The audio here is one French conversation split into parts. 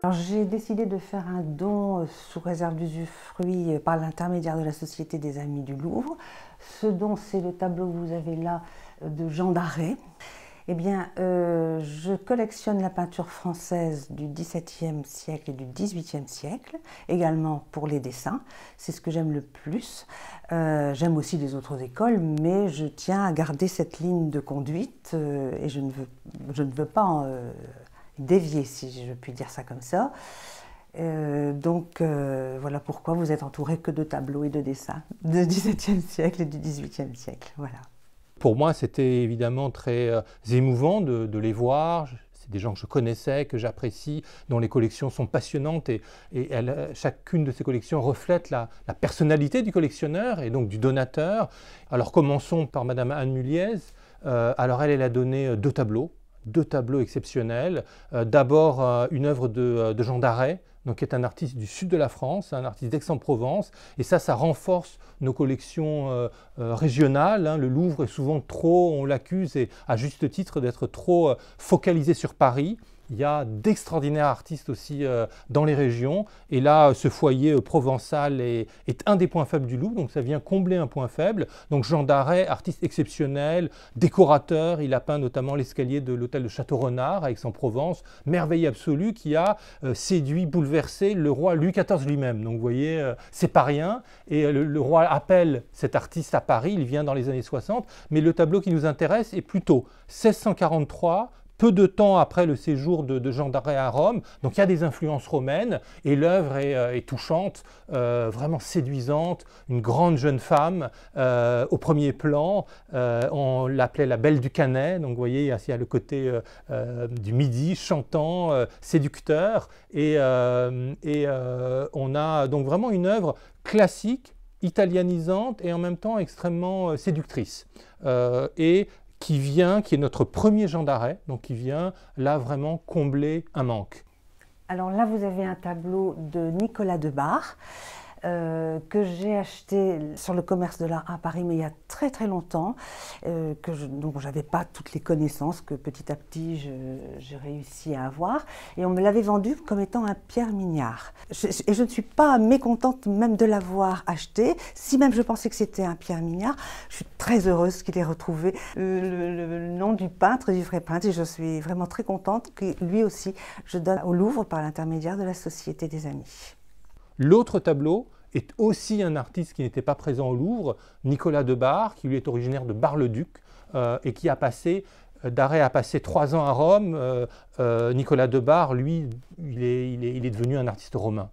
J'ai décidé de faire un don sous réserve d'usufruit par l'intermédiaire de la Société des Amis du Louvre. Ce don, c'est le tableau que vous avez là de Jean d'Arrest. Eh bien, je collectionne la peinture française du XVIIe siècle et du XVIIIe siècle, également pour les dessins. C'est ce que j'aime le plus. J'aime aussi les autres écoles, mais je tiens à garder cette ligne de conduite et je ne veux pas dévier, si je puis dire ça comme ça. Voilà pourquoi vous êtes entouré que de tableaux et de dessins du XVIIe siècle et du XVIIIe siècle. Voilà. Pour moi, c'était évidemment très émouvant de les voir. C'est des gens que je connaissais, que j'apprécie, dont les collections sont passionnantes et chacune de ces collections reflète la personnalité du collectionneur et donc du donateur. Alors commençons par Madame Anne Muliez. Alors elle a donné deux tableaux exceptionnels. D'abord une œuvre de Jean d'Arrest, donc qui est un artiste du sud de la France, un artiste d'Aix-en-Provence, et ça renforce nos collections régionales. Le Louvre est souvent trop, on l'accuse, et à juste titre, d'être trop focalisé sur Paris. Il y a d'extraordinaires artistes aussi dans les régions. Et là, ce foyer provençal est un des points faibles du Louvre, donc ça vient combler un point faible. Donc Jean d'Arrest, artiste exceptionnel, décorateur, il a peint notamment l'escalier de l'hôtel de Château-Renard à Aix-en-Provence, merveille absolue qui a séduit, bouleversé le roi Louis XIV lui-même. Donc vous voyez, c'est pas rien. Et le roi appelle cet artiste à Paris, il vient dans les années 60, mais le tableau qui nous intéresse est plutôt 1643, peu de temps après le séjour de Jean d'Arrest à Rome. Donc il y a des influences romaines et l'œuvre est touchante, vraiment séduisante. Une grande jeune femme au premier plan, on l'appelait la Belle du Cannet. Donc vous voyez, il y a le côté du Midi, chantant, séducteur. Et on a donc vraiment une œuvre classique, italianisante et en même temps extrêmement séductrice. Qui est notre premier Jean d'Arrest, donc qui vient là vraiment combler un manque. Alors là, vous avez un tableau de Nicolas de Bar que j'ai acheté sur le commerce de l'art à Paris, mais il y a très très longtemps, donc je n'avais pas toutes les connaissances que petit à petit j'ai réussi à avoir, et on me l'avait vendu comme étant un Pierre Mignard. Et je ne suis pas mécontente même de l'avoir acheté, si même je pensais que c'était un Pierre Mignard. Je suis très heureuse qu'il ait retrouvé le nom du peintre, du vrai peintre, et je suis vraiment très contente que lui aussi je donne au Louvre par l'intermédiaire de la Société des Amis. L'autre tableau est aussi un artiste qui n'était pas présent au Louvre, Nicolas de Bar, qui lui est originaire de Bar-le-Duc et qui a passé, d'Arrest a passé 3 ans à Rome. Nicolas de Bar, lui, il est devenu un artiste romain.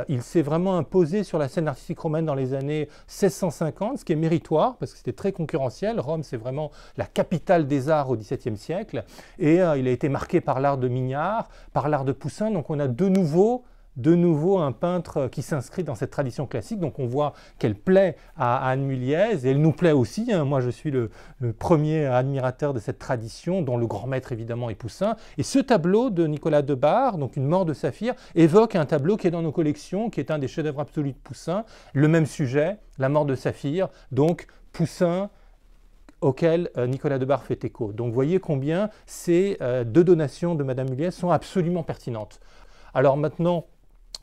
Il s'est vraiment imposé sur la scène artistique romaine dans les années 1650, ce qui est méritoire, parce que c'était très concurrentiel. Rome, c'est vraiment la capitale des arts au XVIIe siècle. Et il a été marqué par l'art de Mignard, par l'art de Poussin. Donc on a de nouveau un peintre qui s'inscrit dans cette tradition classique. Donc on voit qu'elle plaît à Anne Muliez et elle nous plaît aussi. Moi je suis le premier admirateur de cette tradition, dont le grand maître évidemment est Poussin. Et ce tableau de Nicolas de Bar, donc une mort de saphir, évoque un tableau qui est dans nos collections, qui est un des chefs-d'œuvre absolus de Poussin. Le même sujet, la mort de saphir, donc Poussin, auquel Nicolas de Bar fait écho. Donc vous voyez combien ces deux donations de Madame Muliez sont absolument pertinentes. Alors maintenant,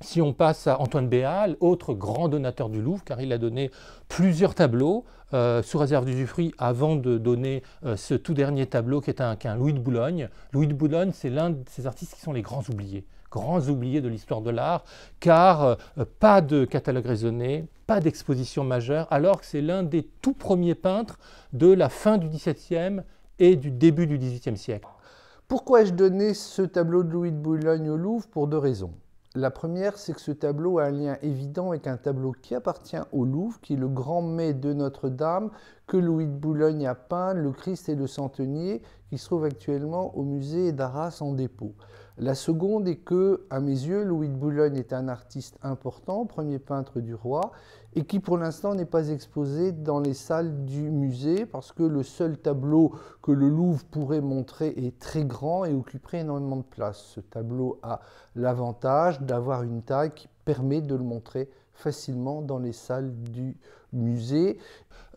si on passe à Antoine Béal, autre grand donateur du Louvre, car il a donné plusieurs tableaux sous réserve d'usufruit avant de donner ce tout dernier tableau qui est un Louis de Boulogne. Louis de Boulogne, c'est l'un de ces artistes qui sont les grands oubliés de l'histoire de l'art, car pas de catalogue raisonné, pas d'exposition majeure, alors que c'est l'un des tout premiers peintres de la fin du XVIIe et du début du XVIIIe siècle. Pourquoi ai-je donné ce tableau de Louis de Boulogne au Louvre? Pour 2 raisons. La première, c'est que ce tableau a un lien évident avec un tableau qui appartient au Louvre, qui est le Grand Mai de Notre-Dame, que Louis de Boulogne a peint, le Christ et le Centenier, qui se trouve actuellement au musée d'Arras en dépôt. La seconde est que, à mes yeux, Louis de Boulogne est un artiste important, premier peintre du roi, et qui pour l'instant n'est pas exposé dans les salles du musée, parce que le seul tableau que le Louvre pourrait montrer est très grand et occuperait énormément de place. Ce tableau a l'avantage d'avoir une taille qui permet de le montrer facilement dans les salles du musée.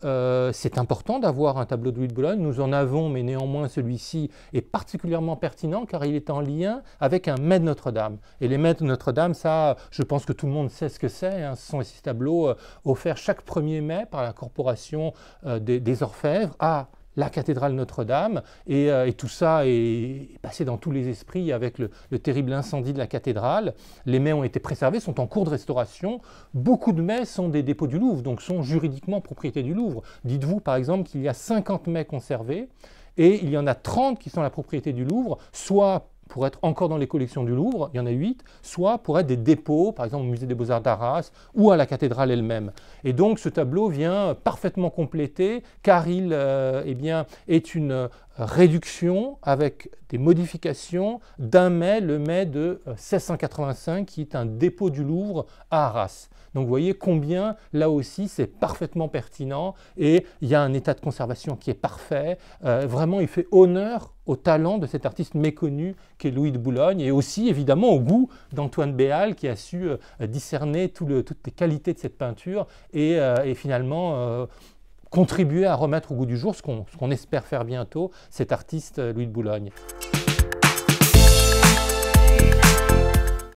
C'est important d'avoir un tableau de Louis de Boulogne, nous en avons, mais néanmoins celui-ci est particulièrement pertinent car il est en lien avec un Maître Notre-Dame. Et les Maîtres Notre-Dame, ça, je pense que tout le monde sait ce que c'est, hein. Ce sont ces tableaux offerts chaque 1er mai par la Corporation des Orfèvres à la cathédrale Notre-Dame, et tout ça est passé dans tous les esprits avec le terrible incendie de la cathédrale. Les mets ont été préservés, sont en cours de restauration. Beaucoup de mets sont des dépôts du Louvre, donc sont juridiquement propriété du Louvre. Dites-vous par exemple qu'il y a 50 mets conservés, et il y en a 30 qui sont la propriété du Louvre, soit pour être encore dans les collections du Louvre, il y en a 8, soit pour être des dépôts, par exemple au Musée des Beaux-Arts d'Arras ou à la cathédrale elle-même. Et donc ce tableau vient parfaitement compléter, car il est une réduction avec des modifications d'un mets, le mets de 1685, qui est un dépôt du Louvre à Arras. Donc vous voyez combien, là aussi, c'est parfaitement pertinent et il y a un état de conservation qui est parfait. Vraiment, il fait honneur au talent de cet artiste méconnu qu'est Louis de Boulogne et aussi, évidemment, au goût d'Antoine Béal qui a su discerner toutes les qualités de cette peinture et finalement contribuer à remettre au goût du jour ce qu'on espère faire bientôt, cet artiste Louis de Boulogne.